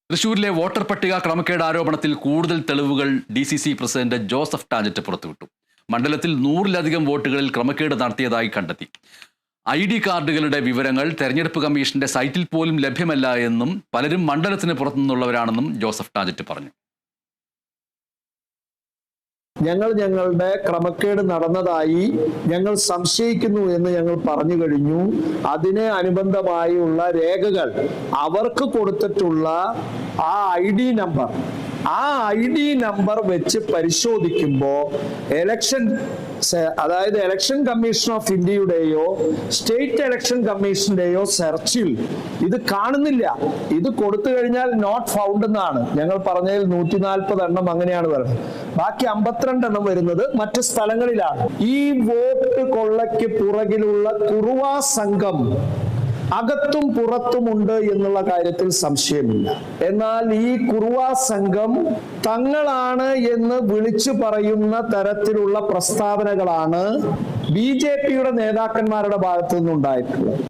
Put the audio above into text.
തൃശൂരിലെ വോട്ടർ പട്ടിക ക്രമക്കേട് ആരോപണത്തിൽ കൂടുതൽ തെളിവുകൾ DCC പ്രസിഡന്റ് ജോസഫ് ടാജറ്റ് പുറത്തുവിട്ടു. മണ്ഡലത്തിൽ 100-ലധികം വോട്ടുകളിൽ ക്രമക്കേട് നടത്തിയതായി കണ്ടെത്തി. ID കാർഡുകളുടെ വിവരങ്ങൾ തെരഞ്ഞെടുപ്പ് കമ്മീഷന്റെ സൈറ്റിൽ പോലും ലഭ്യമല്ല എന്നും പലരും മണ്ഡലത്തിന് പുറത്തുനിന്നുള്ളവരാണെന്നും ജോസഫ് ടാജറ്റ് പറഞ്ഞു. ഞങ്ങളുടെ ക്രമക്കേട് നടന്നതായി ഞങ്ങൾ സംശയിക്കുന്നു എന്ന് ഞങ്ങൾ പറഞ്ഞു കഴിഞ്ഞു. അതിന് അനുബന്ധമായുള്ള രേഖകൾ അവർക്ക് കൊടുത്തിട്ടുള്ള ആ ID നമ്പർ വെച്ച് പരിശോധിക്കുമ്പോൾ ഇലക്ഷൻ കമ്മീഷൻ ഓഫ് ഇന്ത്യയുടെയോ സ്റ്റേറ്റ് ഇലക്ഷൻ കമ്മീഷന്റെയോ സെർച്ചിൽ ഇത് കാണുന്നില്ല. ഇത് കൊടുത്തു കഴിഞ്ഞാൽ നോട്ട് ഫൗണ്ട് എന്നാണ് ഞങ്ങൾ പറഞ്ഞതിൽ 140 എണ്ണം അങ്ങനെയാണ് പറയുന്നത്. ബാക്കി 52 എണ്ണം വരുന്നത് മറ്റു സ്ഥലങ്ങളിലാണ്. ഈ വോട്ട് കൊള്ളയ്ക്ക് പുറകിലുള്ള കുറുവാ സംഘം അകത്തും പുറത്തുമുണ്ട് എന്നുള്ള കാര്യത്തിൽ സംശയമില്ല. എന്നാൽ ഈ കുറുവാ സംഘം തങ്ങളാണ് എന്ന് വിളിച്ചു പറയുന്ന തരത്തിലുള്ള പ്രസ്താവനകളാണ് BJPയുടെ നേതാക്കന്മാരുടെ ഭാഗത്തു നിന്നുണ്ടായിട്ടുള്ളത്.